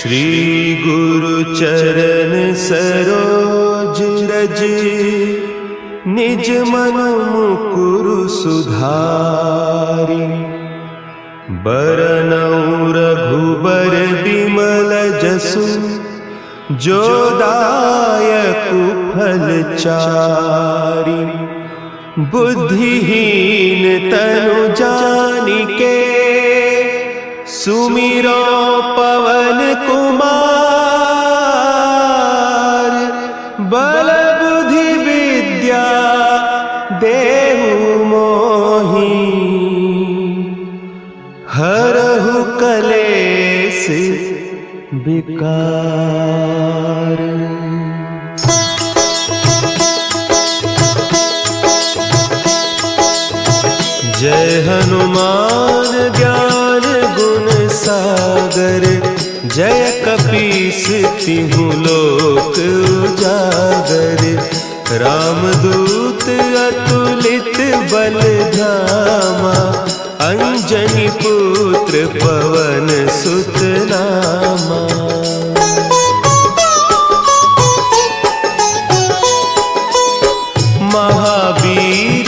श्री गुरु चरण सरोज रज, निज मन मुकुरु सुधारि। बरनउँ रघुबर बिमल जसु, जो दायकु फल चारि। बुद्धिहीन तनु जानिके, सुमिरो पवन कुमार। बल बुद्धि विद्या देहु मोहि, हरहु कलेस विकार। जय हनुमान ज्ञान गुण सागर, जय कपीस तिहु लोक उजागर। रामदूत अतुलित बल धामा, अंजनी पुत्र पवन सुत नामा। महावीर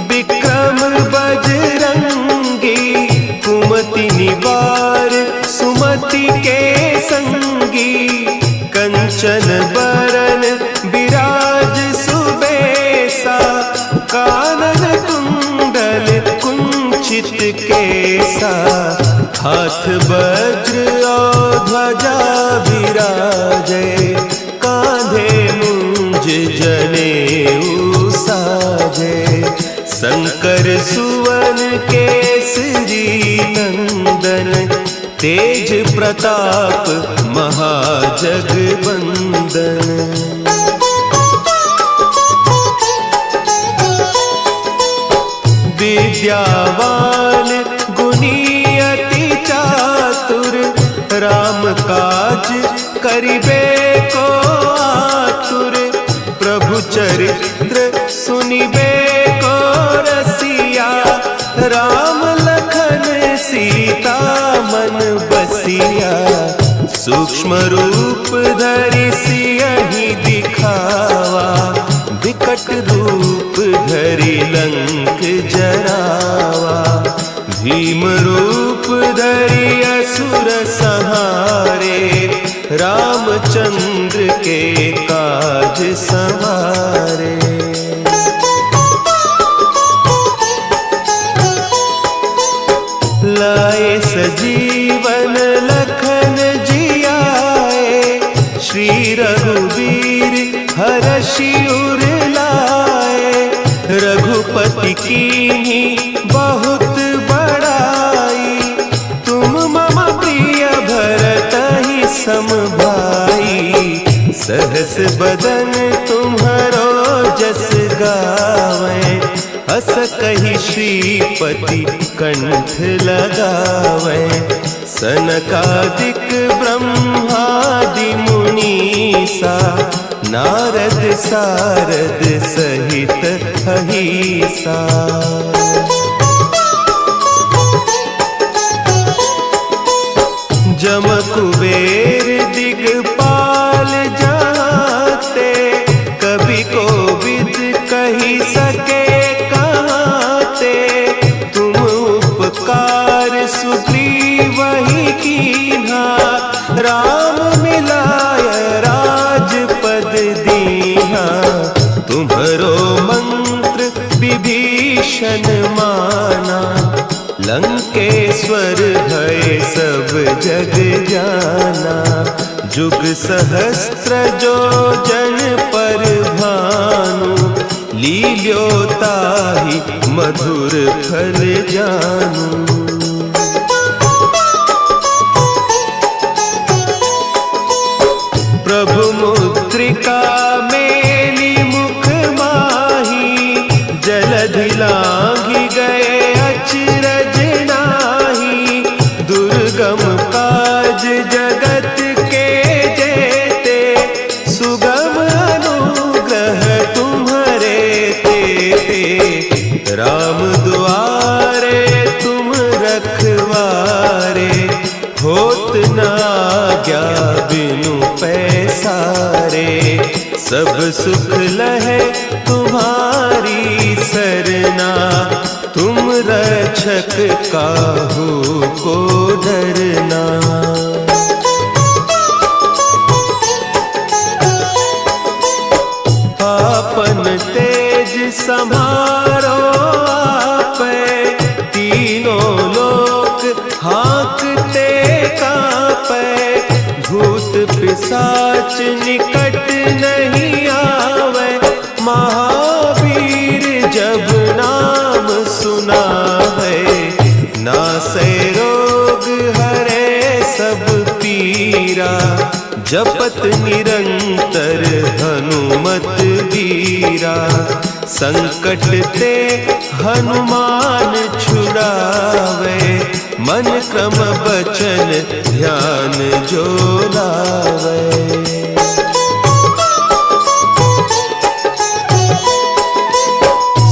विक्रम बजरंगी, कुमति निवार सुमति के संगी। कंचन बरन विराज सुबेसा, कानन कुंडल कुंचित केसा। हाथ वज्र और ध्वजा विराजे, कांधे मुंज जनेऊ साजे। शंकर सुवन केसरी नंदन, तेज प्रताप महाजगवंदन। विद्यावान गुणी अति चातुर, राम काज करिबे को आतुर। प्रभु चरित्र सुनिबे को रसिया, राम लखन सीता मन बसिया। सूक्ष्म रूप धरि सियहि दिखावा, विकट रूप धरि लंक जरावा। भीम रूप धरि असुर संहारे, रामचंद्र के काज संवारे। लाए सजीवन लखन जियाए, श्री रघुवीर हरषि उर लाए। रघुपति कीन्ही बहुत बड़ाई, तुम मम प्रिय भरतहि सम भाई। सहस बदन तुम्हरो जस गावें, हस कहि श्रीपति कंठ लगावें। सनकादिक ब्रह्मादि मुनीसा, नारद सारद सहित अहीसा। जम कुबेर दिगपाल जाते, कवि कोविद कहि सके कहते। तुम उपकार सुग्रीवहि कीन्हा, राम मिलाय राजपद दीन्हा। तुम्हरो मंत्र विभीषण माना, लंकेश्वर भय सब जग जाना। जुग सहस्त्र जो जन पर भानु, लील्योताहि मधुर फल जानू। प्रभु मुद्रिका मेली मुख माही, जलधि लांघि गए अचरज नाही। दुर्गम काज जगत के जेते, सुगम अनुग्रह तुम्हरे तेते। राम दुआरे तुम रखवारे, होत न आज्ञा बिनु पैसारे, सब सुख लहे तुम्हारी सरना, तुम रक्षक काहू को डरना। आपन तेज सम्हारो आपै, तीनों लोक हाँकते कांपै, भूत पिशाच निकट नहीं आवे, महावीर जब नाम सुनावे, नासै रोग हरे सब पीरा, जपत निरंतर हनुमत वीरा, संकट ते हनुमान छुड़ावे, मन क्रम बचन ध्यान जो लावे।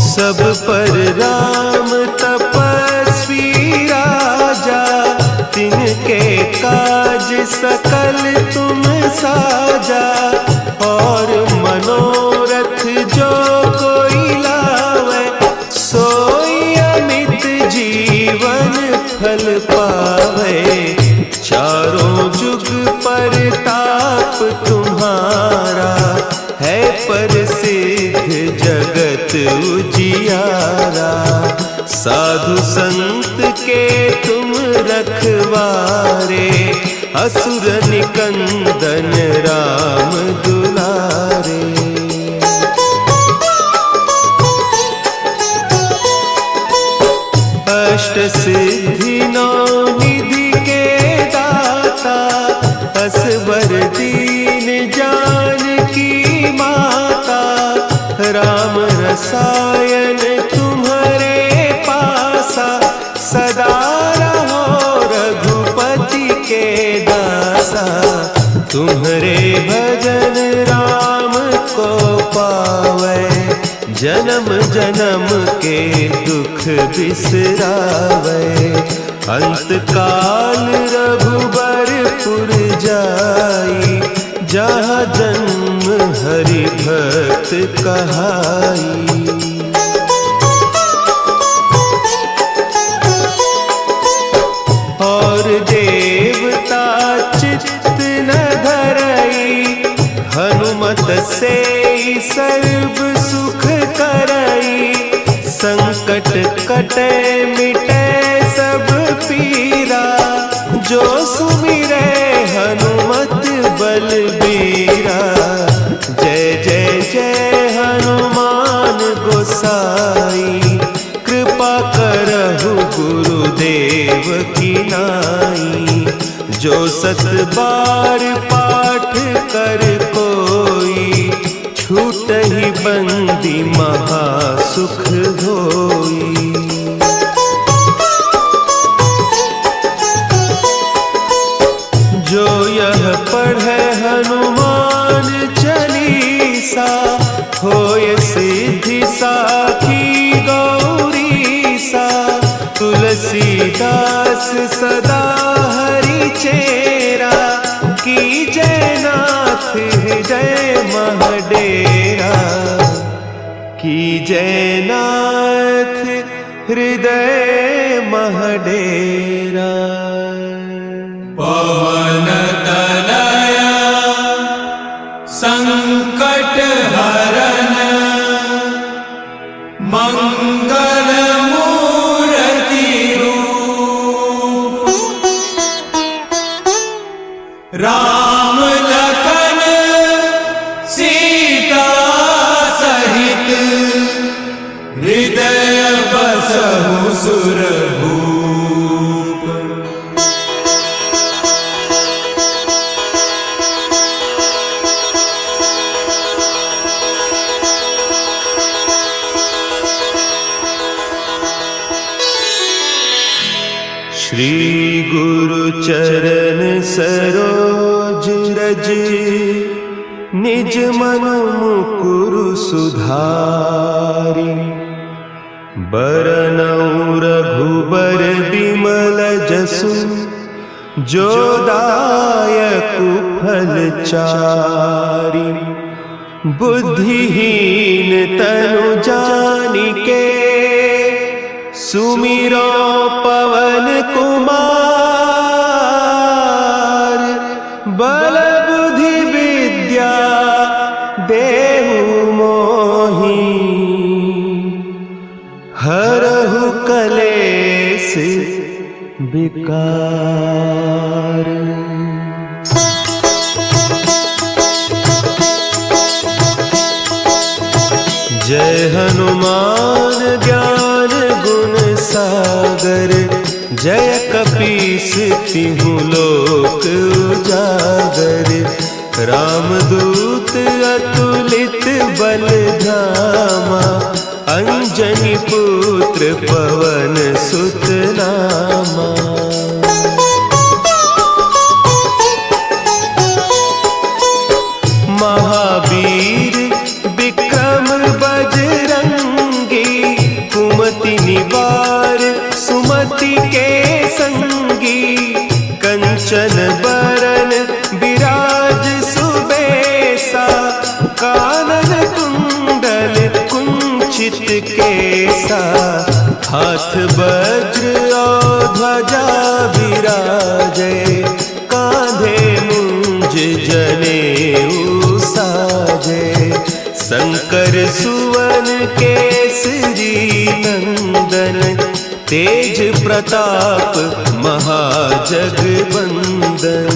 सब पर राम तपस्वी राजा, तिनके काज सकल तुम साजा, और मनोरथ जो कोई लावे, सोई अमित जीवन फल पावे, चारों जुग परताप तुम्हारा, है प्रसिद्ध जगत उजियारा, साधु संत के तुम रखवारे, असुर निकंदन राम दुलारे। अष्ट सिद्धि नौ निधि के दाता, असवर दीन जानकी माता, राम रसायन तुम्हारे पासा, सदा रहो रघुपति के दासा, तुम्हारे भजन राम को पावे, जन्म जन्म के दुख बिसरावे, अंत काल रघुबरपुर जाई, जहाँ जन्म हरि भक्त कहाई। और देवता चित्त न धरई, हनुमत से सर्व सुख करई, संकट कटे मिटे सब पीरा, जो सुमिरे हनुमत बलबीरा, जय जय जय हनुमान गोसाई, कृपा करहु गुरुदेव की नाई, जो सत बार पाठ कर कोई, छूटहि बंदी महासुख होई। जो यह पढ़े हनुमान चालीसा, होय सिद्धि साखी गौरीसा, तुलसीदास सदा हरि चेरा, की जय नाथ हृदय महडेरा, की जय नाथ हृदय महडेरा। पवन तनया संकट हरन, मंगल मूर्ति रूप, राम लखन सीता सहित, हृदय बसहु सुरभूप। श्री गुरु चरण सरोज रज, निज मन मुकुरु सुधारि, बरनउँ रघुबर बिमल जसु, जो दायक फलचारी। बुद्धिहीन तनु जानिके सुमिरो पवन कुमार। बल बुद्धि विद्या देहु मोहि हरहु कलेस विकार। जय हनुमान ज्ञान गुण सागर। जय कपीस तिहु लोक उजागर। रामदूत अतुलित बल धामा। अंजनी पुत्र पवन सुत नामा। महावीर विक्रम बजरंगी। कुमति निवार सुमति के संगी। कंचन बरन विराज सुबेसा। कानन कुंडल कुंचित केसा। हाथ वज्र और ध्वजा विराजे। कांधे मुंज जनेऊ साजे। शंकर सुवन केसरी नंदन। तेज प्रताप महाजगवंदन।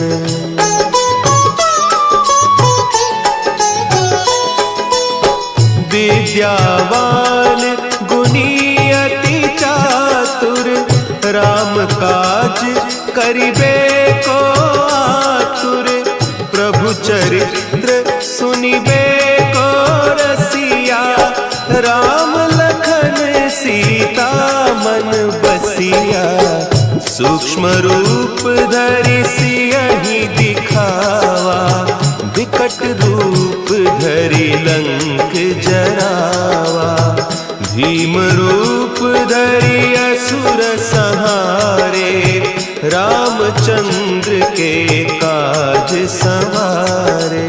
विद्यावान गुणी अति चातुर। राम काज करिबे को आतुर। प्रभु चरित्र सुनिबे को रसिया। राम लखन सीता मन बसिया। सूक्ष्म रूप धरि सियहि दिखावा। विकट रूप धरि लंक जरावा। भीम रूप धरि असुर संहारे। रामचंद्र के काज संवारे।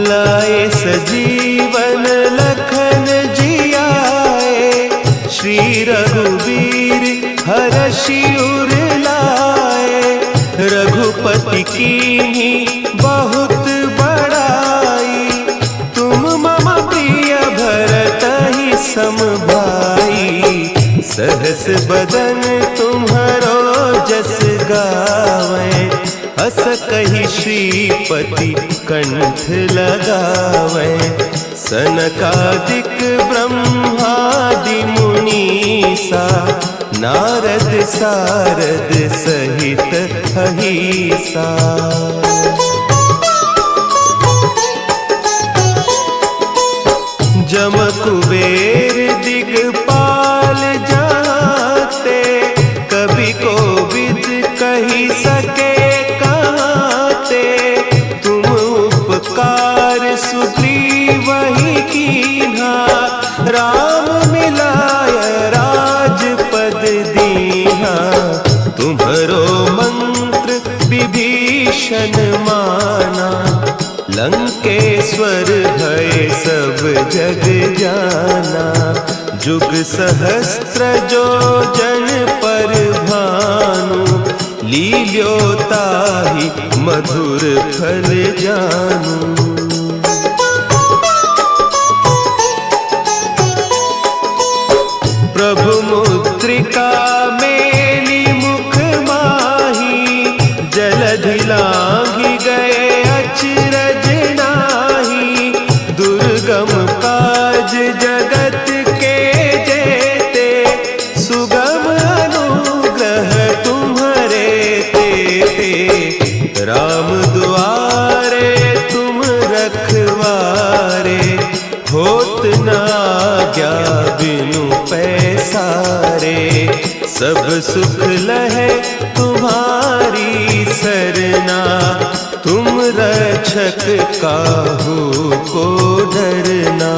लाए सजीवन लखन जियाए। श्री रघुवीर हरषि उर लाए। रघुपति कीन्ही बहुत बड़ाई। तुम मम प्रिय भरतहि सम भाई। सहस बदन तुम्हरो जस गावें। अस कहि श्रीपति कंठ लगावें। सनकादिक ब्रह्मादि मुनीसा। नारद सारद सहित अहिसा। जम कुबेर दिगपाल जाते। कवि कोविद कहि सके कहते। तुम उपकार सुग्रीवहि कीन्हा। राम मिलाय राजपद दीन्हा। तुम्हरो मंत्र विभीषण माना। लंकेश्वर भय सब जग जाना। जुग सहस्त्र जो जन पर भानु। लील्योताहि मधुर फल जानू। प्रभु मुद्रिका मेली मुख माही। जलधि लांघि गए अचरज नाही। दुर्गम काज जगत के जेते। सुगम अनुग्रह तुम्हरे तेते। राम दुआरे तुम रखवारे। होत न आज्ञा बिनु पैसारे। सब सुख लहे तुम्हारी सरना। तुम रक्षक काहू को डरना।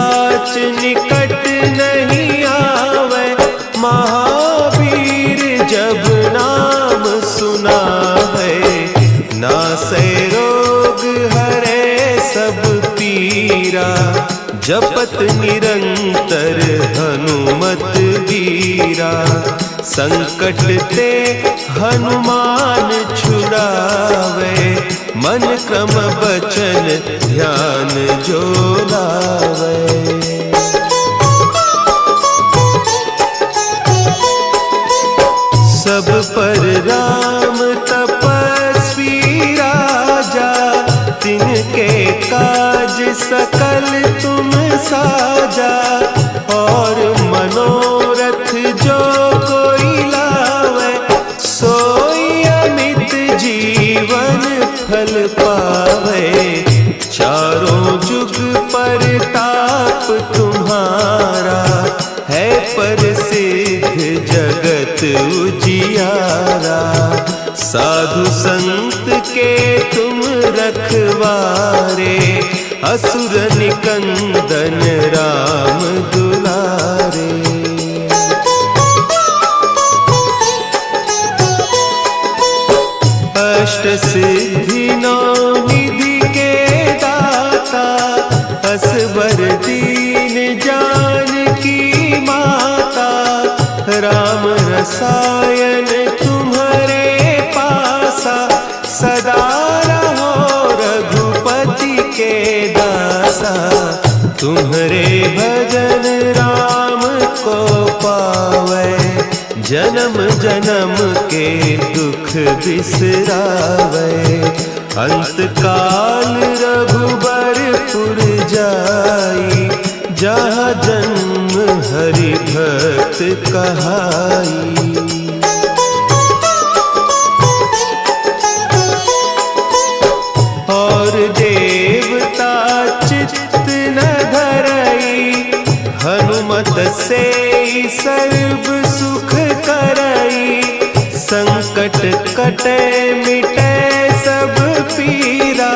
पिशाच निकट नहीं आवे, महावीर जब नाम सुनावे। नासै रोग हरे सब पीरा, जपत निरंतर हनुमत वीरा। संकट ते हनुमान छुड़ावे, मन क्रम बचन ध्यान जो लावे। सब पर राम तपस्वी राजा, तिनके काज सकल तुम साजा। और मनोरथ जो कोई लावे, सोई अमित जीवन फल पावे। चारों जुग परताप तुम्हारा, है प्रसिद्ध जगत उजियारा। साधु संत के तुम रखवारे, असुर निकंदन राम दुलारे। अष्ट सिद्धि नौ निधि के दाता, असवर दीन जानकी माता। राम रसायन तुम्हारे पासा, सदा रहो रघुपति के दासा। तुम्हारे भजन राम को पावे, जन्म जन्म के दुख बिसरावे। अंत काल रघुबरपुर जाई, जहाँ जन्म हरि भक्त कहाई। और देवता चित्त न धरई, हनुमत से सर्व सुख करई। संकट कटे मिटे सब पीरा,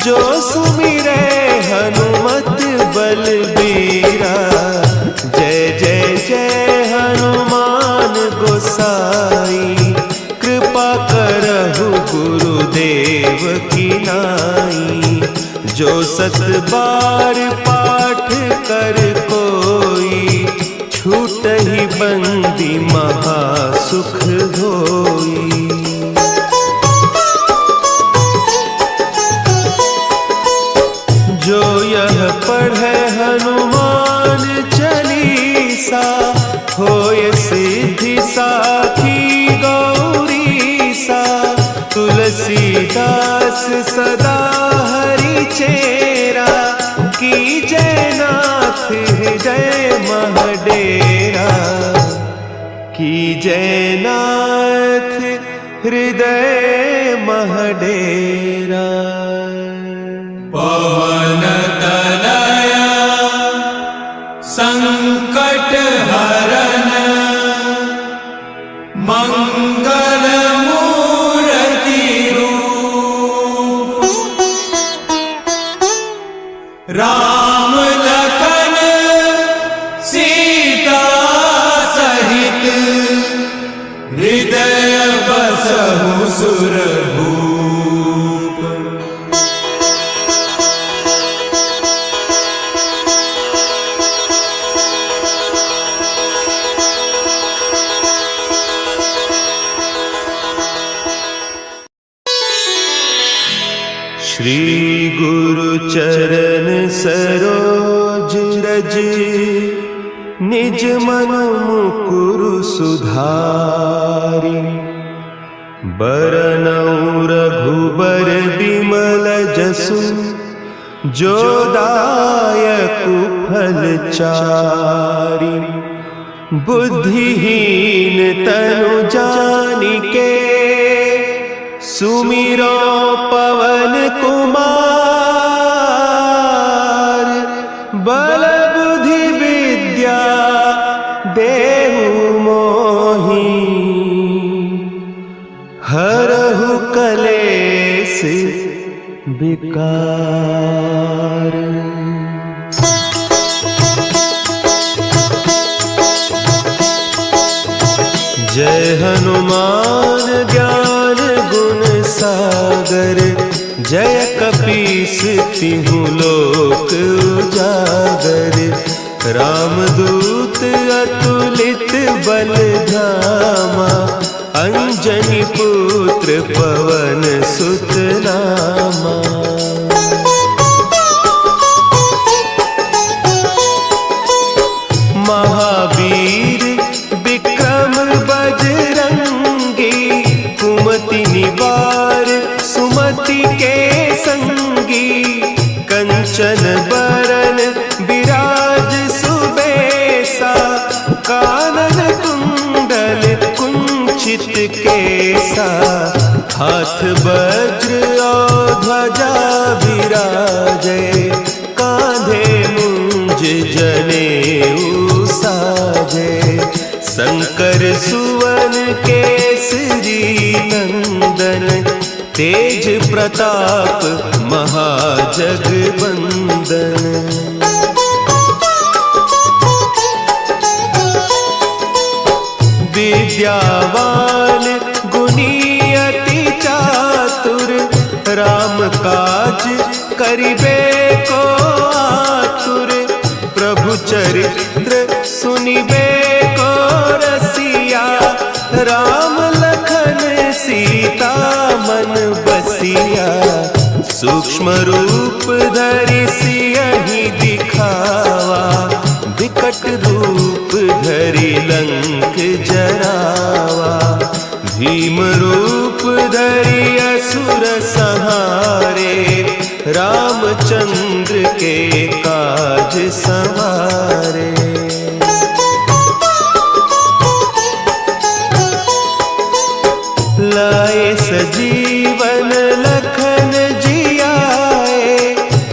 जो सुमिरे हनुमत बलबीरा। जय जय जय हनुमान गोसाई, कृपा करहु गुरुदेव की नाई। जो सत बार पाठ कर कोई, छूटहि बंदी महासुख होई। जो यह पढ़े हनुमान चालीसा, होय सिद्धि साखी गौरीसा। तुलसीदास सदा हरि चेरा, की जयनाथ हृदय महडेरा। की जयनाथ हृदय महडेरा। पवन तनया संकट हरन, मंगल मूर्ति रूप। राम लखन सीता सहित, हृदय बसहु सुरभूप। श्री गुरु चरण सरोज रज, निज मन मुकुरु सुधारि। बरनउँ रघुबर बिमल जसु, जो दायकु फल चारि। बुद्धिहीन तनु जानिके, सुमिरो पवन कुमार। बल बुद्धि विद्या देहु मोहि, हरहु कलेस विकार। जय हनुमान ज्ञान गुण सागर, जय कपीस तिहु लोक उजागर। रामदूत अतुलित बल धामा, अंजनी पुत्र पवन सुत नामा। महावीर विक्रम बजरंगी, कुमति निवार सुमति के संगी। कंचन बरन विराज सुबेसा, कानन कुंडल कुंचित केसा। हाथ वज्र और ध्वजा विराजे, कांधे मुंज जनेऊ साजे। शंकर सुवन केसरी नंदन, तेज प्रताप महाजगबंदन। विद्यावान गुणी अति चातुर, राम काज करिबे को आतुर। प्रभु चरित्र सुनिबे को रसिया, राम लखन सीता मन बसिया। सूक्ष्म रूप धरि सियहि दिखावा, विकट रूप धरि लंक जरावा। भीम रूप धरि असुर संहारे, रामचंद्र के काज संवारे। लाए सजीवन लखन जियाए,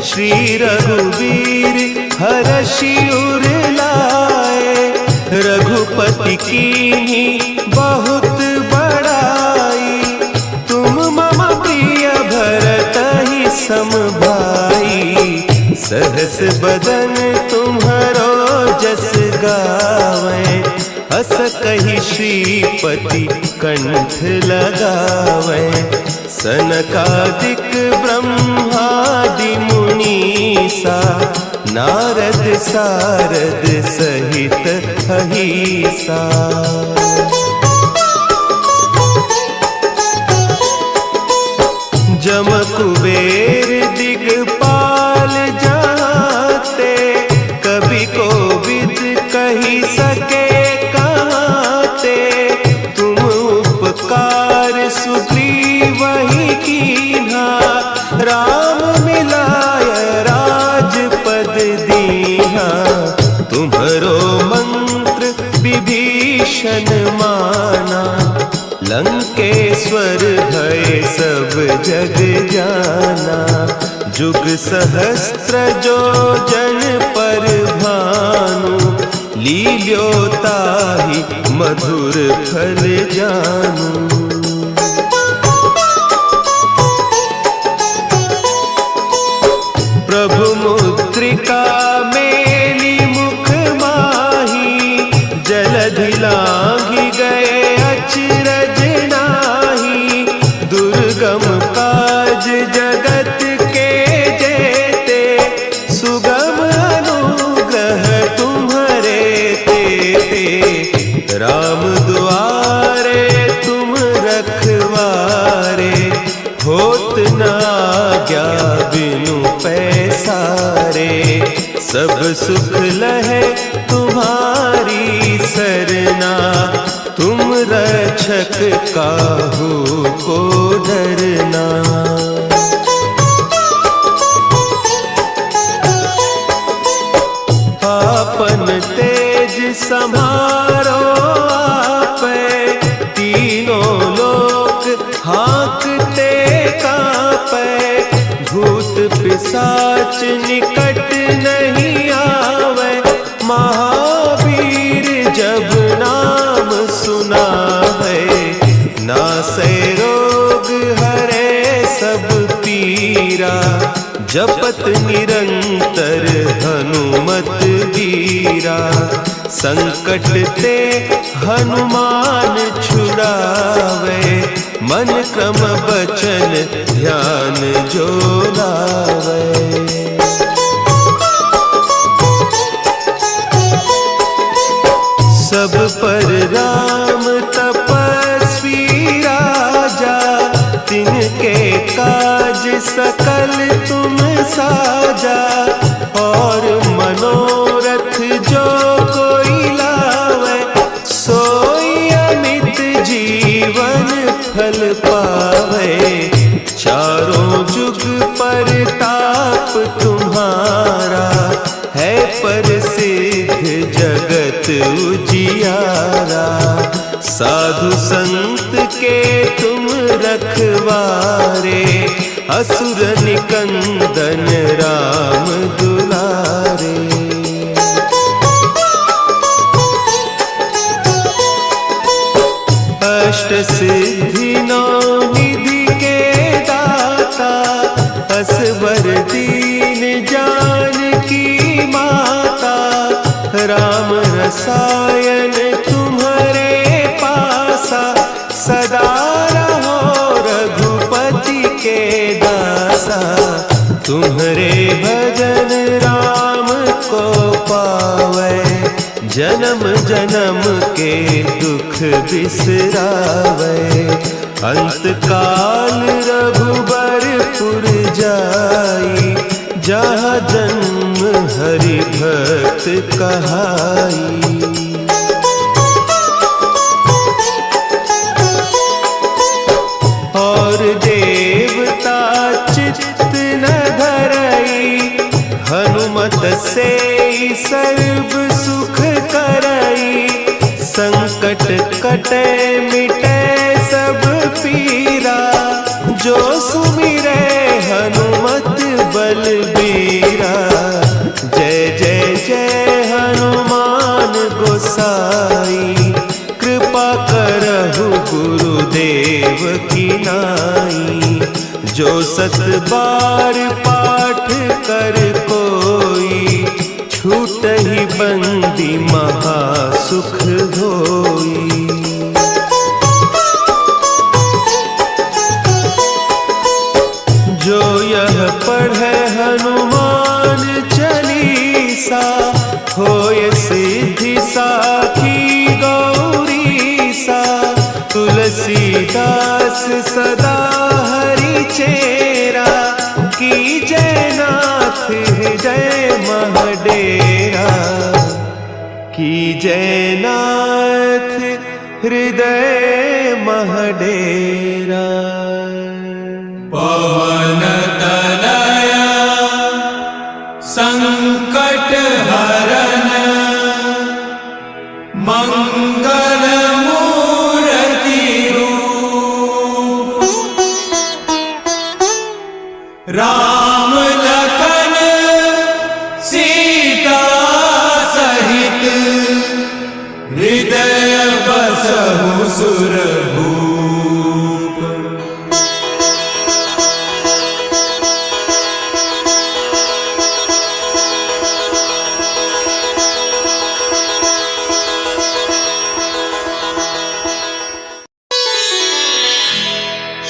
श्री रघुवीर हरषि उर लाए। रघुपति कीन्ही बहुत बड़ाई, तुम मम प्रिय भरतहि सम भाई। सहस बदन तुम्हरो जस गावें, अस कहि श्रीपति कंठ लगावें। सनकादिक ब्रह्मादि मुनीसा, नारद सारद सहित अहीसा। जम कुबेर दिगपाल जाते, कवि कोविद कही सके कहते। तुम उपकार सुग्रीवहि कीन्हा, राम मिलाय राजपद दीन्हा। तुम्हरो मंत्र विभीषण माना, लंकेश्वर भय सब जग जाना। जुग सहस्त्र जो जन पर भानु, लील्योताहि मधुर फल जानू। प्रभु मुद्रिका मेली मुख माही, जलधि लांघि गए अचरज नाही। दुर्गम काज जगत के जेते, सुगम अनुग्रह तुम्हरे तेते। राम दुआरे तुम रखवारे, होत न आज्ञा बिनु पैसारे। सब सुख लहे तुम्हारी सरना, तुम रक्षक काहू को डरना। आपन तेज समारो आपे, तीनों लोक हाँकते कापे। भूत पिशाच निकट नहीं आवे, महावीर जब नाम सुना है। नासै रोग हरे सब पीरा, जपत निरंतर हनुमत वीरा, संकट ते हनुमान छुड़ावे, मन क्रम बचन ध्यान जो लावे। सब पर राम तपस्वी राजा, तिनके काज सकल तुम साजा, और मनोरथ जो कोई लावे, सोई अमित जीवन फल पावे। चारों जुग परताप तुम्हारा, है प्रसिद्ध जगत उजियारा। साधु संत के तुम रखवारे, असुर निकंदन राम दुलारे। अष्ट सिद्धि नौ निधि के दाता, असवर दीन जानकी माता। राम रसायन तुम्हारे पासा, सदा रहो रघुपति के दासा। तुम्हारे भजन राम को पावे, जन्म जन्म के दुख बिसरावे। अंत काल रघुबरपुर जाई, जहाँ जन्म हरि भक्त कहाई। और देवता चित्त न धरई, हनुमत से सर्व सुख करई। संकट कटे मिटे सब पीरा, जो सुमिरे हनुमत बलबीरा। जय जय जय हनुमान गोसाई, कृपा करहु गुरुदेव की नाई। जो सत बार पाठ कर कोई, छूटहि बंदी महासुख होई। जो यह पढ़े हनुमान चालीसा, होय सिद्धि साखी गौरीसा। तुलसीदास सदा हरि चेरा, की जय नाथ हृदय महडेरा। की जय नाथ हृदय महडेरा। पवन तनया संकट हरन, मंगल मूर्ति रूप। राम लखन सीता सहित, हृदय बसहु सुरभूप।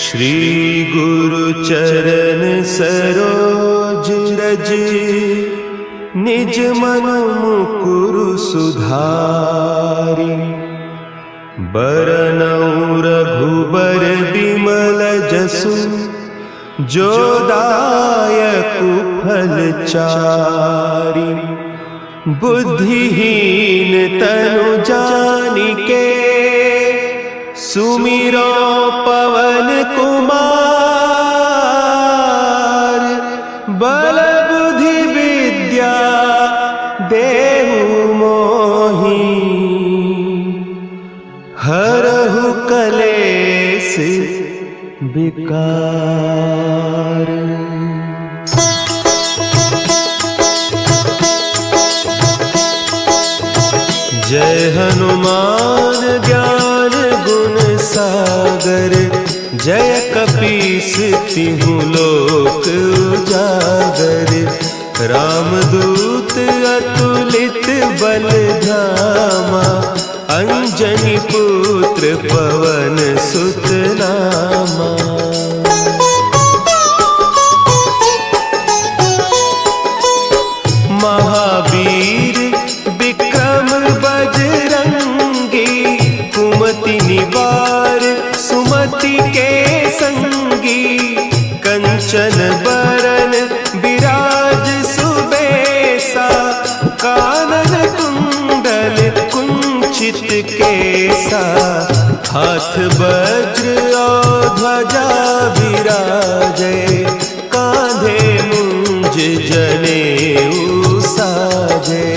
श्री गुरु चरण सरोज रज, निज मन मुकुरु सुधारि। बरनउँ रघुबर बिमल जसु, जो दायकु फल चारि। बुद्धिहीन तनु जानिके, सुमिरो पवन कुमार। बल बुद्धि विद्या देहु मोहि, हरहु कलेस विकार। जय हनुमान ज्ञान गुण सागर, जय कपीस तिहु लोक उजागर। रामदूत अतुलित बल धामा, अंजनी पुत्र पवन सुत नामा। महावीर विक्रम बजरंगी, कुमति निवार सुमति के संगी। कंचन बरन विराज सुबेसा, कानन कुंडल कुंचित केसा। हाथ वज्र और ध्वजा विराजे, कांधे मुंज जनेऊ साजे।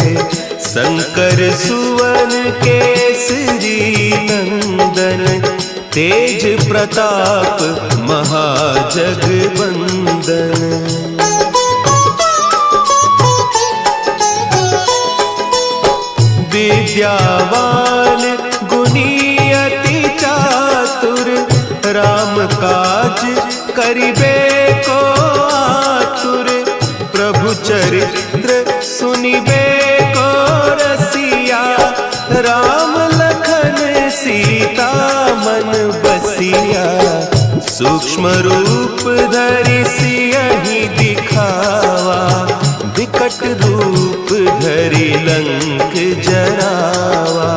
शंकर सुवन केसरी नंदन, तेज प्रताप महाजगवंदन। विद्यावान गुणी अति चातुर, राम काज करिबे को आतुर। प्रभु चरित्र सुनिबे को रसिया, राम लखन सीता मन बसिया। सूक्ष्म रूप धरि सियहि दिखावा, विकट रूप धरि लंक जरावा।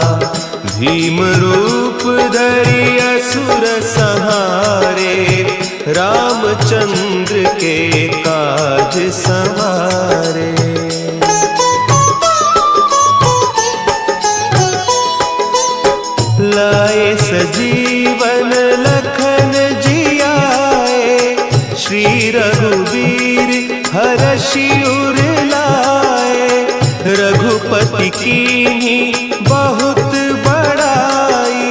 भीम रूप धरि असुर संहारे, रामचंद्र के काज संवारे। लाए सजीवन लखन जियाए, श्री रघुवीर हरषि उर लाए। रघुपति कीन्ही बहुत बड़ाई,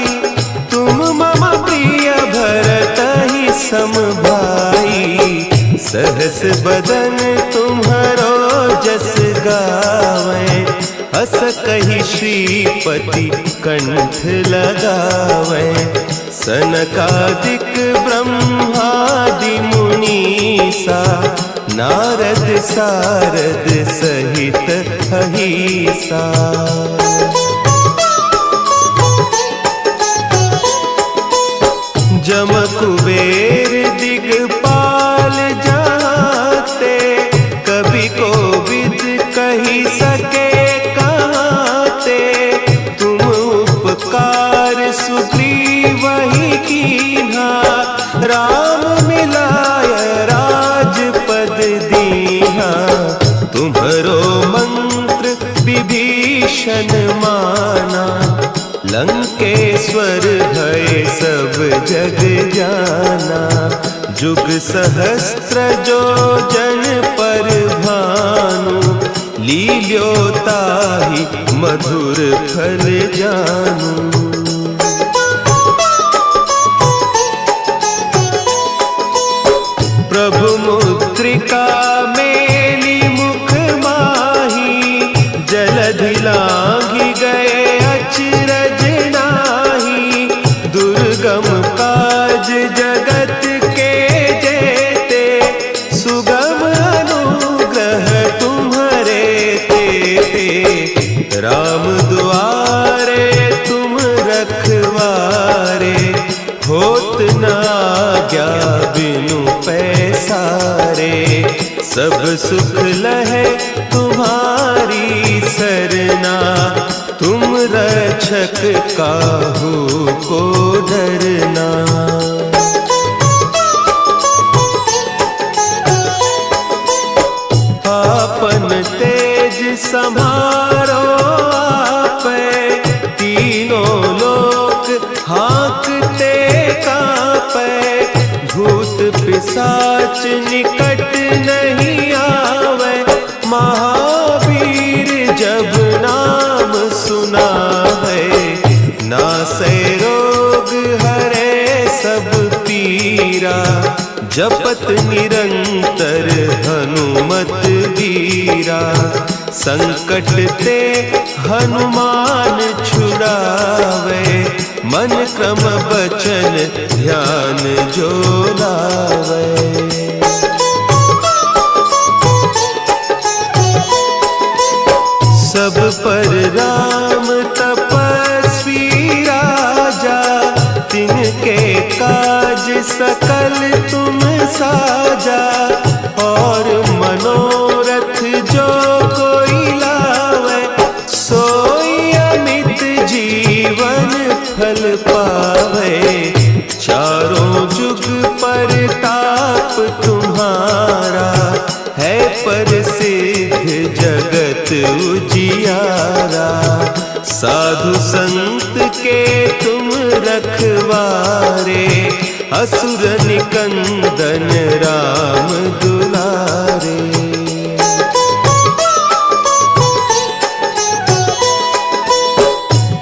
तुम मम प्रिय भरतहि सम भाई। सहस बदन तुम्हरो जस गावें, हस कहि श्रीपति कंठ लगावें। सनकादिक ब्रह्मादि मुनीसा, नारद सारद सहित अहीसा। जम कुबेर दिगपाल जाते, कवि कोविद कही सके कहते। तुम उपकार सुग्रीवहि कीन्हा, राम मिलाय राजपद दीन्हा। तुम्हरो मंत्र विभीषण माना, लंकेश्वर भय सब जग जाना। जुग सहस्त्र जो जन पर भानु, लील्योताहि मधुर फल जानू। प्रभु मुद्रिका मेली मुख माही, जलधि लांघि गए अचरज नाही। दुर्गम काज जगत के जेते, सुगम अनुग्रह तुम्हरे तेते। राम दुआरे तुम रखवारे, होत न आज्ञा बिनु पैसारे। सब सुख लहे तुम्हारी सरना, तुम रक्षक काहू को डरना। आपन तेज समारो आपै, तीनों लोक हाँकते कांपै। भूत पिशाच निकट नहीं आवे, महावीर जब नाम सुनावे। नासै रोग हरे सब पीरा, जपत निरंतर हनुमत वीरा। संकट ते हनुमान छुड़ावे, मन क्रम बचन ध्यान जो लावे। पर राम तपस्वी राजा, तिनके काज सकल तुम साजा। और मनोरथ जो कोई लावे, सोई अमित जीवन फल पावे। चारों जुग पर ताप तुम्हारा, है प्रसिद्ध जगत उजियारा। साधु संत के तुम रखवारे, असुर निकंदन राम दुलारे।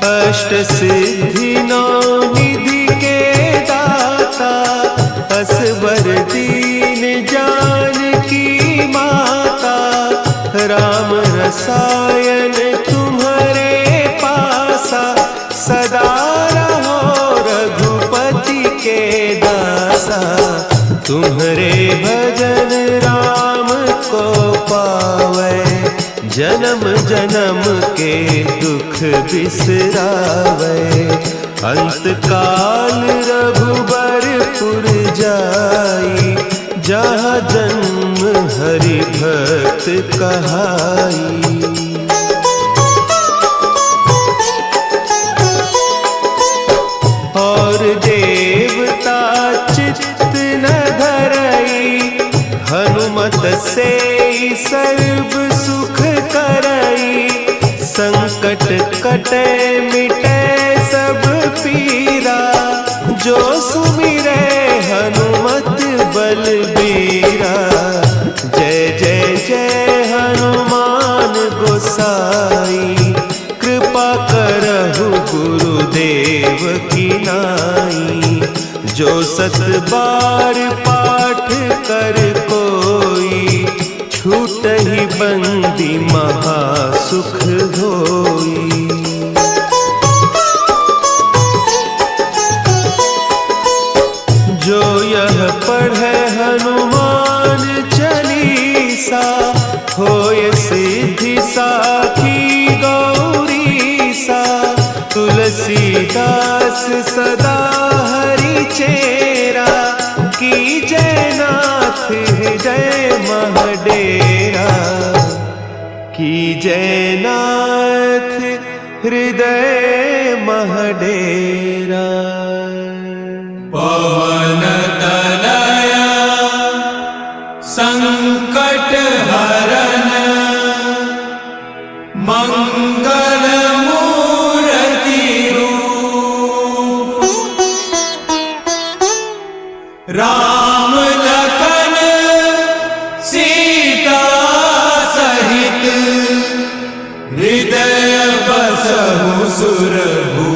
अष्ट सिद्धि नौ निधि के दाता, असवर दीन जानकी माता। राम रसायन तुम्हारे पासा, सदा रहो रघुपति के दासा। तुम्हारे भजन राम को पावे, जन्म जन्म के दुख बिसरावे। अंत काल रघुबरपुर जाई, जहाँ जन्म हरि भक्त कहाई। और देवता चित्त न धरई, हनुमत से सर्व सुख करई। संकट कटे मिटे सब पीरा, जो सुमिरे हनुमत बलबीरा। जय जय जय हनुमान गोसाई, कृपा करहु गुरुदेव की नाई। जो सत बार पाठ कर कोई, छूटहि बंदी महासुख होई। जो यह पढ़े हनुमान चालीसा, होय सिद्धि साखी गौरीसा। तुलसीदास सदा हरि चेरा, की जयनाथ हृदय महडेरा। की जयनाथ हृदय महडेरा। पवन तनया संकट हरन, मंगल मूर्ति रूप। राम लखन सीता सहित, हृदय बसहु सुरभूप।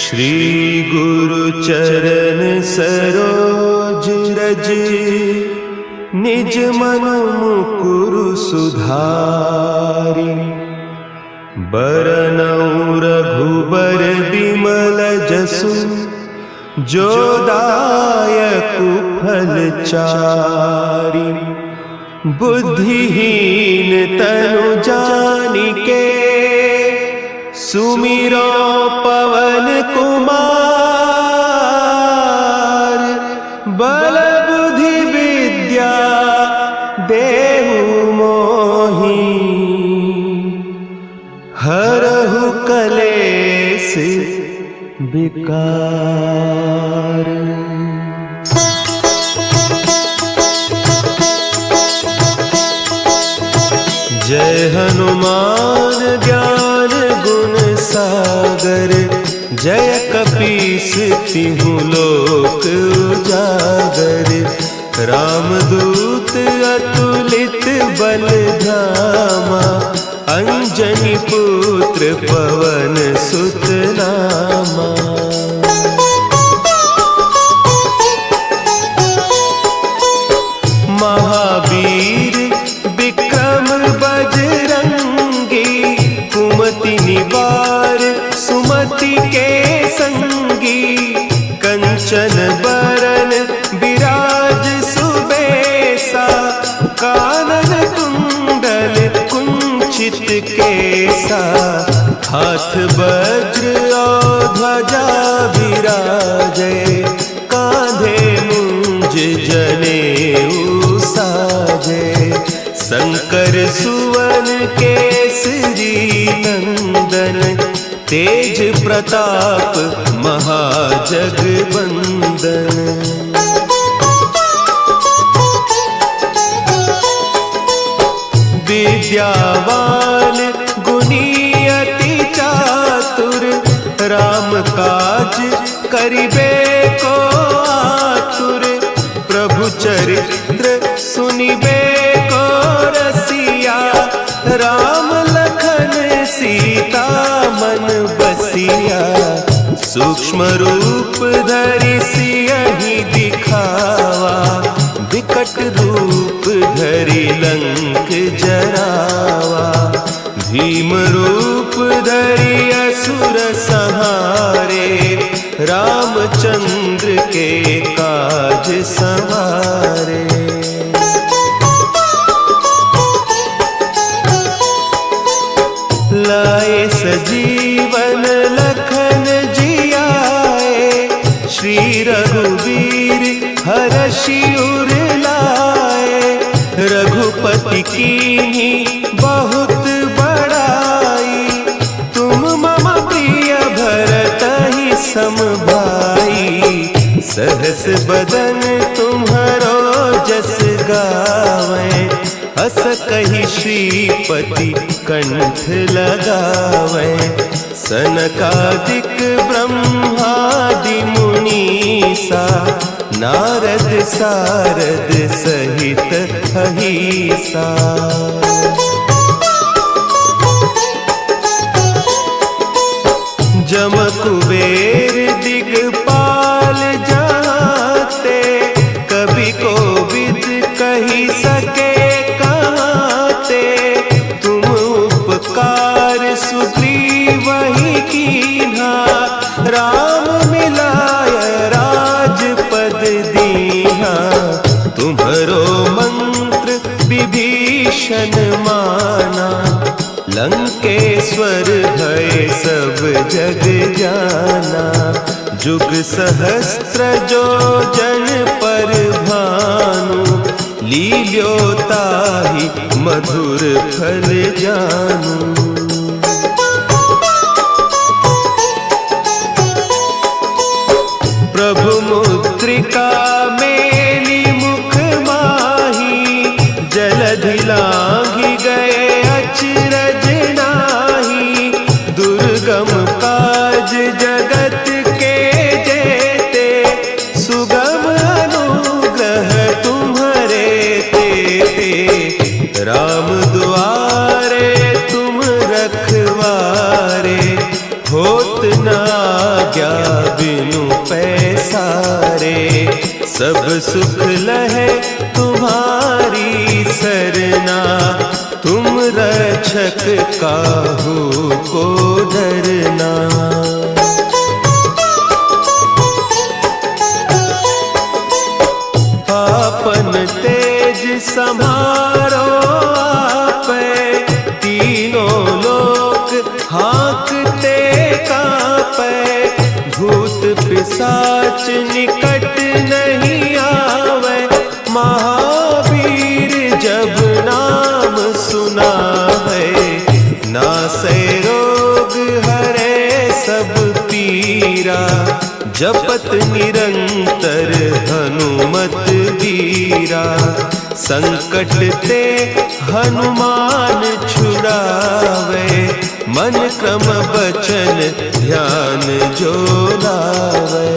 श्री गुरु चरण सरोज रज, निज मन मुकुरु सुधारि। बरनउँ रघुबर बिमल जसु, जो दायकु फल चारि। बुद्धिहीन तनु जानिके, सुमिरो पवन कुमार। बल बुद्धि विद्या देहु मोहि, हरहु कलेस विकार। जय हनुमान ज्ञान गुण सागर, जय कपीस तिहु लोक उजागर। रामदूत अतुलित बल धामा, अंजनी पुत्र पवन सुत नामा। महावीर विक्रम बजरंग, केसा, हाथ वज्र और ध्वजा विराजे, कांधे मुंज जनेऊ साजे। शंकर सुवन केसरी नंदन, तेज प्रताप महाजगबंदन। विद्यावान गुणी अति चातुर, राम काज करिबे को आतुर। प्रभु चरित्र सुनिबे को रसिया, राम लखन सीता मन बसिया। सूक्ष्म रूप धरि सियहि दिखावा, विकट रूप धरि लंक जरावा। भीम रूप धरि असुर संहारे, रामचंद्र के काज संवारे। लाए सजीवन लखन जियाए, श्री रघुवीर हरषि उर लाए। रघुपति कीन्ही बहुत बड़ाई, तुम मम प्रिय भरतहि सम भाई। सहस बदन तुम्हरो जस गावें, हस कहि श्रीपति कंठ लगावें। सनकादिक ब्रह्मादि मुनीसा, नारद सारद सहित अहीसा। जम कुबेर दिगपाल जाते, कवि कोविद कही सके कहते। तुम उपकार सुग्रीवहि कीन्हा, राम मिलाय राजपद दीन्हा। तुम्हरो मंत्र विभीषण माना, लंकेश्वर भय सब जग जाना। जुग सहस्त्र जो जन पर भानु, लील्योताहि मधुर फल जानू। प्रभु मुद्रिका मेली मुख माही, जलधि लांघि गए अचरज नाही। दुर्गम काज जगत के जेते, सुगम अनुग्रह तुम्हरे तेते। राम दुआरे तुम रखवारे, होत न आज्ञा बिनु पैसारे। सब सुख लहे तुम्हारी सरना, तुम रक्षक काहू को डरना। आपन तेज समारो आपै, तीनों लोक हाँकते कांपै। भूत पिशाच निकट नहीं आवे, महावीर जब नाम सुना है। नासै रोग हरे सब पीरा, जपत निरंतर हनुमत वीरा। संकट ते हनुमान छुड़ावे, मन क्रम बचन ध्यान जो लावे।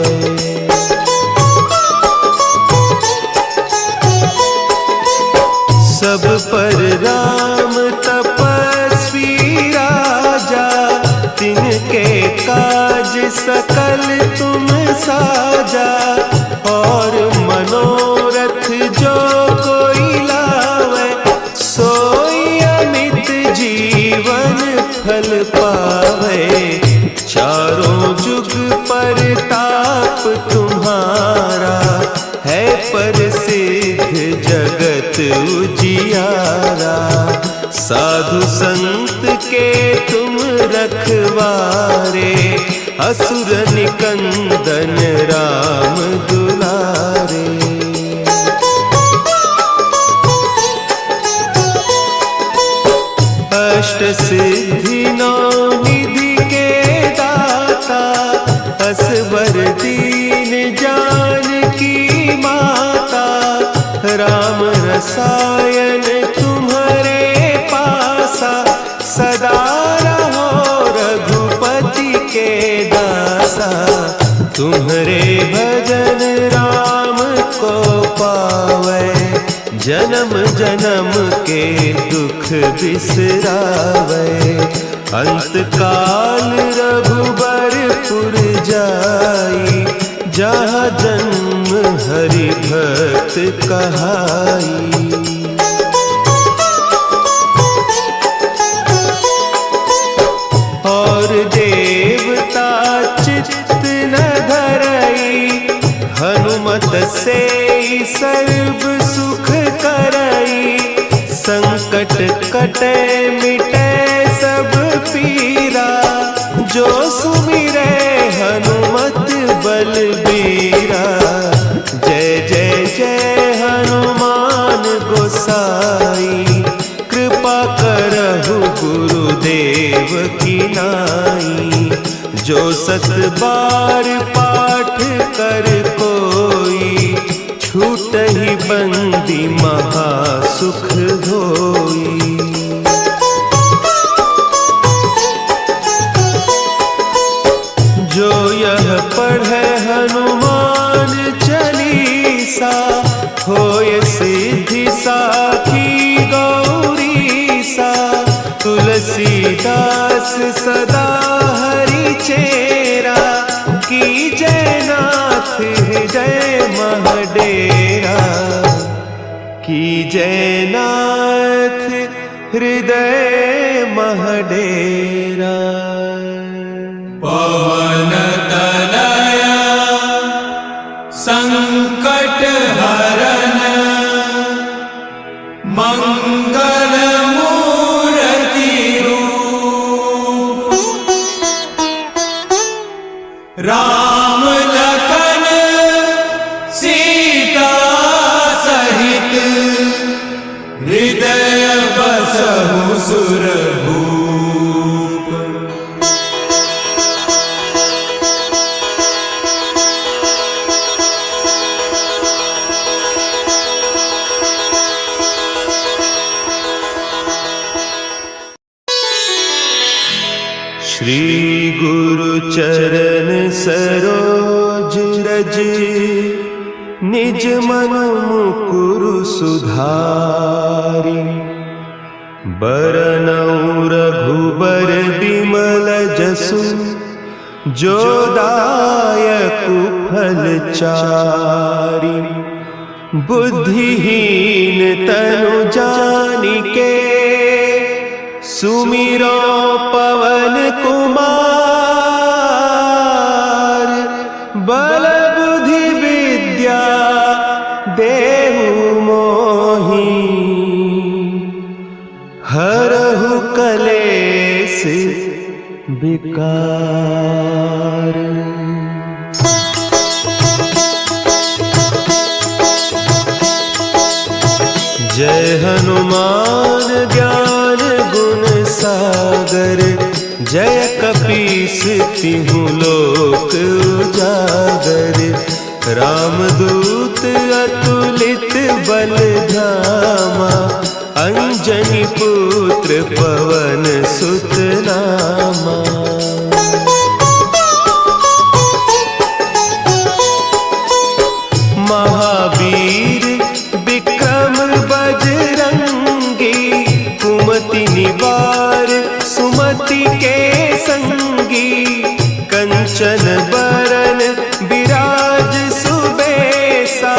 सब पर राम तपस्वी राजा, तिनके काज सकल तुम साजा। और मनोरथ जो कोई लावे, सोई अमित जीवन फल पावे। चारों जुग परताप तुम्हारा, है प्रसिद्ध जगत उजियारा। साधु संत के रखवारे, असुर निकंदन राम दुलारे। अष्ट सिद्धि नौ निधि के दाता, असवर दीन जानकी माता, राम रसायन तुम्हारे पासा, सदा रहो रघुपति के दासा। तुम्हारे भजन राम को पावे, जन्म जन्म के दुख बिसरावे। अंत काल रघुबरपुर जाई, जहाँ जन्म हरि भक्त कहाई। और देवता चित्त न धरई, हनुमत से सर्व सुख करई। संकट कटे मिटे सब पीरा, जो सुमिरे हनुमत बलबीरा। जय जय जय हनुमान गोसाई, कृपा करहु गुरुदेव की नाई। जो सत बार पाठ कर कोई, छूटहि बंदी महा सुख होई। जो यह पढ़े हनुमान चालीसा, होय सिद्धि साखी गौरीसा। तुलसीदास सदा हरि चेरा, कीजय नाथ हृदय महडेरा। कीजय नाथ हृदय महडेरा। पवन तनया संकट हरन, मंगल मूर्ति रूप। राम लखन सीता सहित, हृदय बसहु सुरभूप। श्री गुरु चरण सरोज रज, निज मन मुकुरु सुधारि। बरनउँ रघुबर बिमल जसु, जो दायकु फल चारि। बुद्धिहीन तनु जानिके, सुमिरो पवन कुमार। बल बुद्धि विद्या देहु मोहि, हरहु कलेस विकार। जय हनुमान ज्ञान गुण सागर, जय कपीस तिहु लोक उजागर। रामदूत अतुलित बल धामा, अंजनी पुत्र पवन सुत नामा। महावीर विक्रम बजरंगी, कुमति निवार सुमति के संगी। कंचन बरन विराज सुबेसा,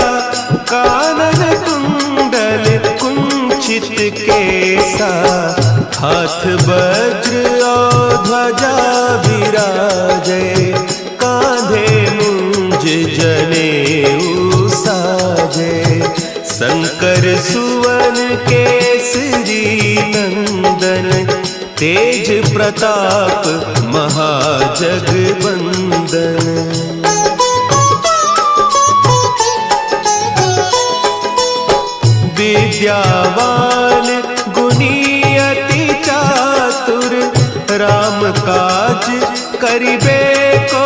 कानन कुंडल कुंचित केसा। हाथ वज्र और ध्वजा विराजे, कांधे मुंज जनेऊ साजे। संकर सुवन केसरी नंदन, तेज प्रताप महाजगबंदन। विद्यावान गुणी अति चातुर, राम काज करिबे को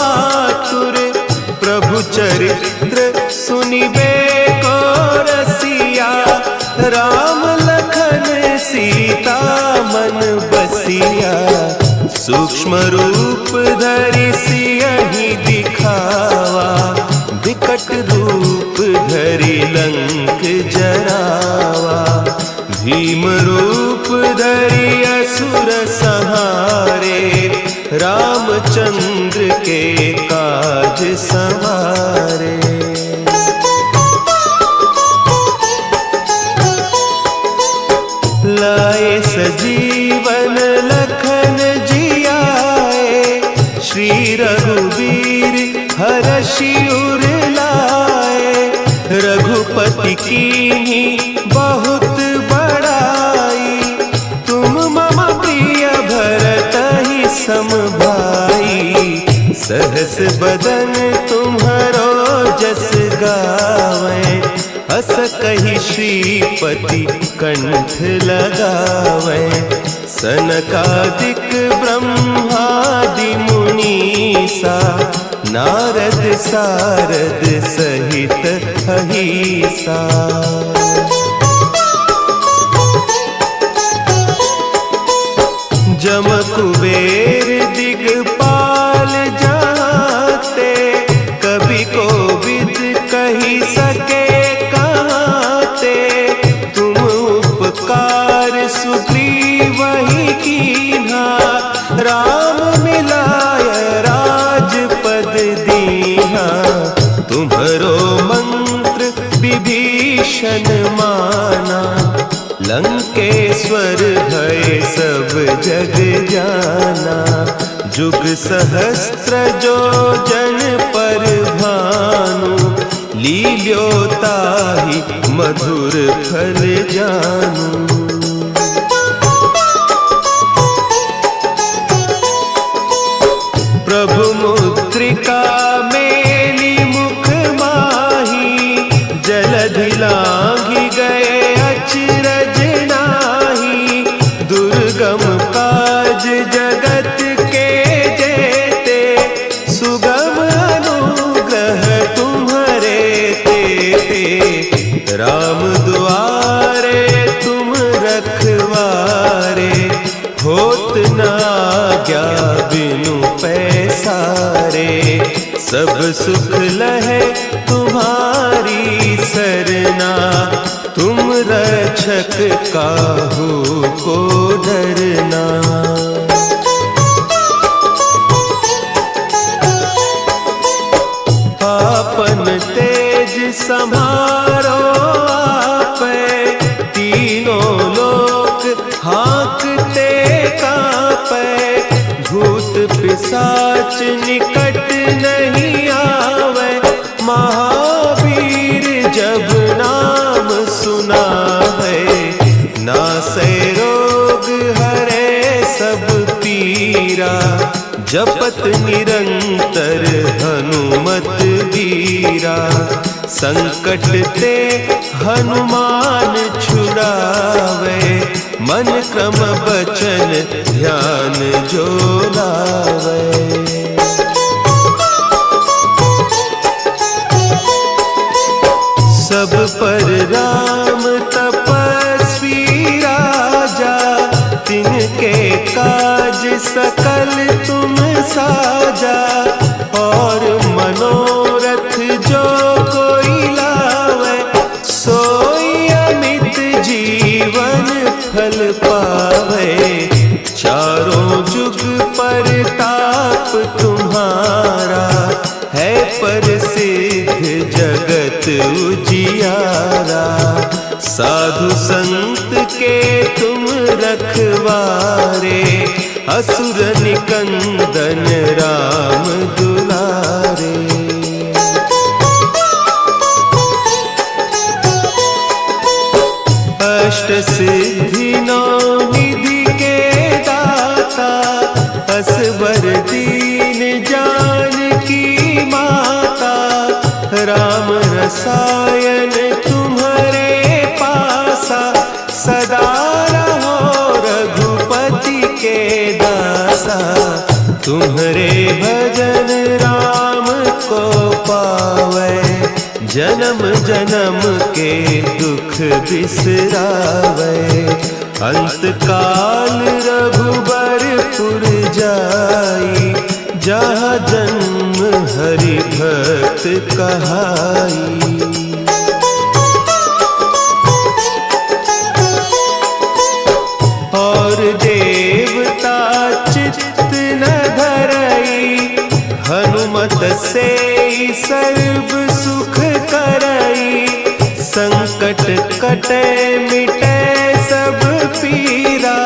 आतुर। प्रभु चरित्र सुनिबे को रसिया, राम लखन सीता मन बसिया। सूक्ष्म रूप धरि सियहि दिखावा, विकट रूप धरि लंक जरावा। भीम रूप धरि असुर संहारे, रामचंद्र के काज संवारे। लाए सजीवन लखन जियाए, श्री रघुवीर हरषि उर लाए। रघुपति कीन्ही बहुत बड़ाई, तुम मम प्रिय भरतहि सम भाई। सहस बदन तुम्हरो जस गावें, हस कहि श्रीपति कंठ लगावें। सनकादिक ब्रह्मादि मुनीसा, नारद सारद सहित अहीसा। जम कुबेर दिगपाल जाते, कवि कोविद कहि सके कहते। तुम उपकार सुग्रीवहि कीन्हा, राम मिलाय राजपद दीन्हा। तुम्हरो मंत्र विभीषण माना, लंकेश्वर भय सब जग जाना। जुग सहस्त्र जो जन पर भानु, लील्योताहि मधुर फल जानू। प्रभु मुद्रिका मेली मुख माही, जलधि लांघि गए अचरज नाही। दुर्गम काज जगत के जेते, सुगम अनुग्रह तुम्हरे तेते। राम दुआरे तुम रखवारे, होत न आज्ञा बिनु पैसारे। सब सुख लहे तुम्हारी सरना, तुम रक्षक काहू को डरना। आपन तेज समारो आपे, तीनों लोक हाँकते कापे। भूत पिशाच निकट नहीं आवे, महावीर जब नाम सुनावे। नासै रोग हरे सब पीरा, जपत निरंतर हनुमत बीरा। संकट ते हनुमान छुड़ावे, मन क्रम बचन ध्यान जो लावे। सब पर राम तपस्वी राजा, तिनके काज सकल तुम साजा। और मनोरथ जो कोई लावे, सोई अमित जीवन फल पावे। चारों जुग परताप तुम्हारा, है प्रसिद्ध जगत उजियारा। साधु संत के तुम रखवारे, असुर निकंदन राम दुलारे। अष्ट सिद्धि नौ निधि के रसायन तुम्हारे पासा, सदा रहो रघुपति के दासा। तुम्हारे भजन राम को पावे, जन्म जन्म के दुख बिसरावे। अंत काल रघुबरपुर जाई, जहाँ जन्म हरि भक्त कहाई। और देवता चित्त न धरई, हनुमत से सर्व सुख करई। संकट कटे मिटे सब पीरा,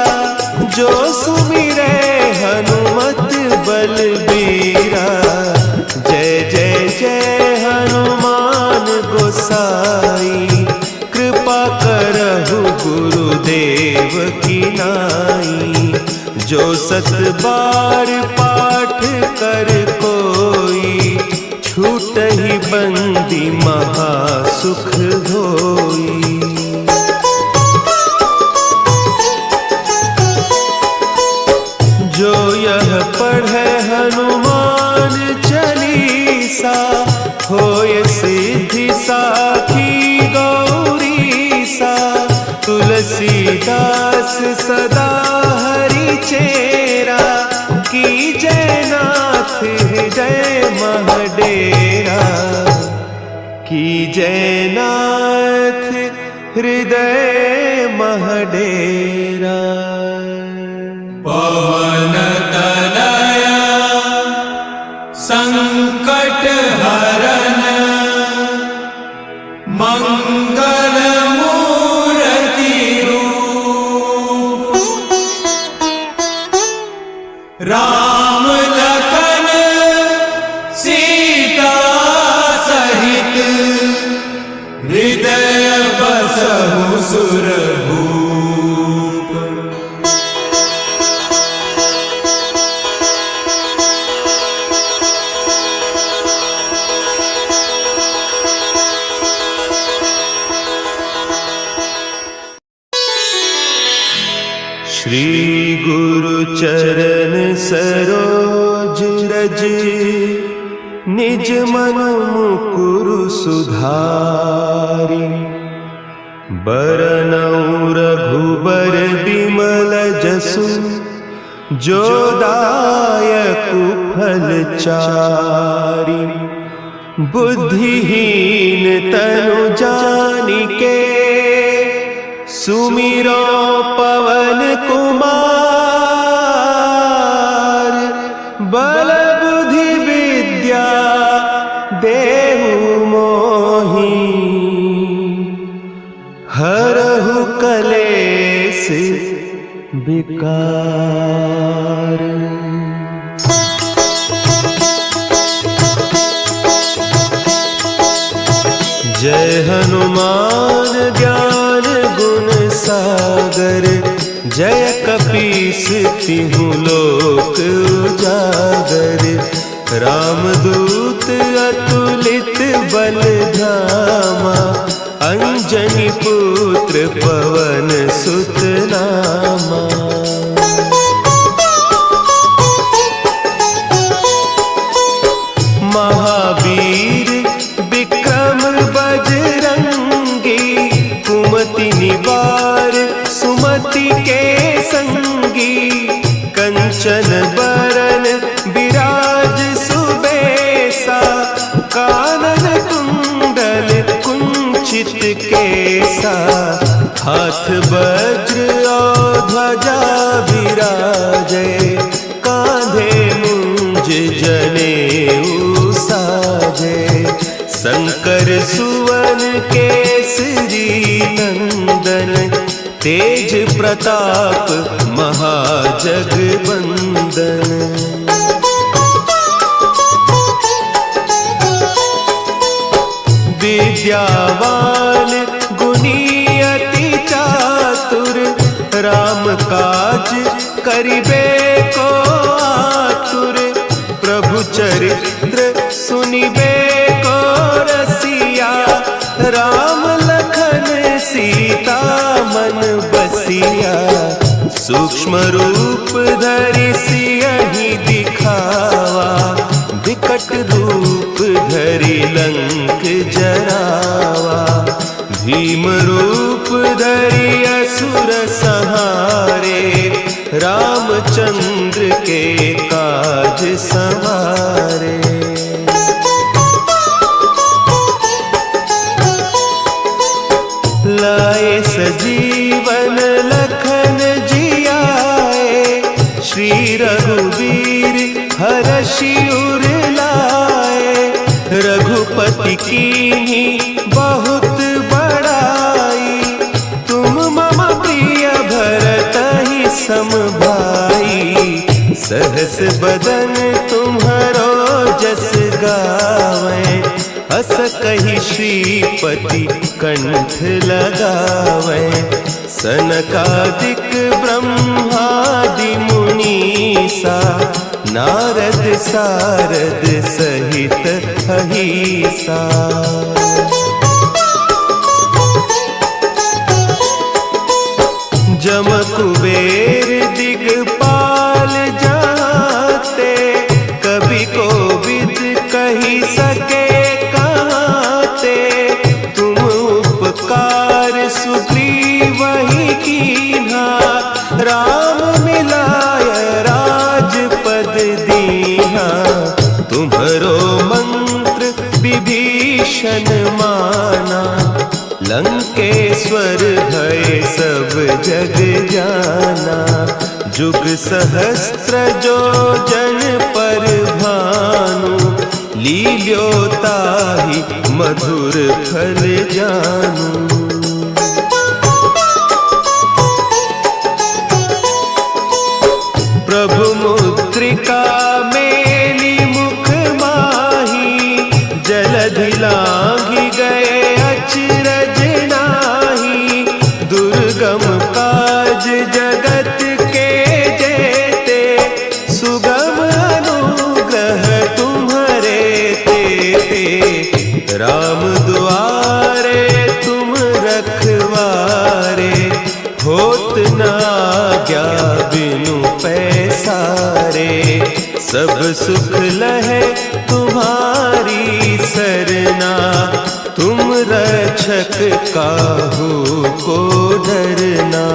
जो सुमिरे हनुमत बलबीरा। जय जय जय हनुमान गोसाई, कृपा करहु गुरुदेव की नाई। जो सत बार पाठ कर कोई, छूटहि बंदी महासुख होई। जो यह पढ़े हनुमान चालीसा, होय सिद्धि साखी गौरीसा। तुलसीदास सदा हरि चेरा, की जयनाथ हृदय महडेरा। की जयनाथ हृदय महडेरा। पवन तनया संकट हरन, मंगल मूर्ति रूप। राम लखन सीता सहित, हृदय बसहु सुरभूप। श्री गुरु चरण सरोज रज, निज मन मुकुरु सुधारि। बरनउँ रघुबर बिमल जसु, जो दायकु फल चारि। बुद्धिहीन तनु जानिके, सुमिरो पवन कुमार। बल बुद्धि विद्या देहु मोहि, हरहु कलेस विकार। जय हनुमान ज्ञान गुण सागर, जय कपीस तिहु लोक उजागर। रामदूत अतुलित बल धामा, अंजनी पुत्र पवन सुत नामा। महावीर विक्रम बजरंगी, कुमति निवार सुमति के संगी। कंचन बरन विराज सुबेसा, कानन कुंडल कुंचित केसा। हाथ वज्र और ध्वजा विराजे, कांधे मुंज जनेऊ साजे। शंकर सुवन केसरी नंदन, तेज प्रताप महाजगबंदन। विद्यावान गुणी अति चातुर, राम काज करिबे को आतुर। प्रभु चरित्र सुनिबे को रसिया, सूक्ष्म रूप धरि सियहि दिखावा, विकट रूप धरि लंक जरावा। भीम रूप धरि असुर संहारे, रामचंद्र के काज संवारे। लाए सजीवन लखन जियाए, श्री रघुवीर हरषि उर लाए। रघुपति कीन्ही बहुत बड़ाई, तुम मम प्रिय भरतहि सम भाई। सहस बदन तुम्हरो जस गावें, अस कहि श्रीपति कंठ लगावें। सनकादिक ब्रह्मादि मुनीसा, नारद सारद सहित अहीसा। जम कुबेर दिगपाल जाते, कवि कोविद कही सके कहते। तुम उपकार सुग्रीवहि कीन्हा, राम मिलाय राजपद दीन्हा। तुम्हरो मंत्र विभीषण माना, लंकेश्वर भय सब जग जाना। जुग सहस्त्र जो जन पर भानु, लील्योताहि मधुर फल जानू। प्रभु मुद्रिका मेली मुख माही, जलधि लांघि गए अचरज नाही। दुर्गम काज जगत के जेते, सुगम अनुग्रह तुम्हरे तेते। राम दुआरे तुम रखवारे, होत न आज्ञा बिनु पैसारे। सब सुख लहे तुम्हारी सरना, तुम रक्षक काहू को डरना।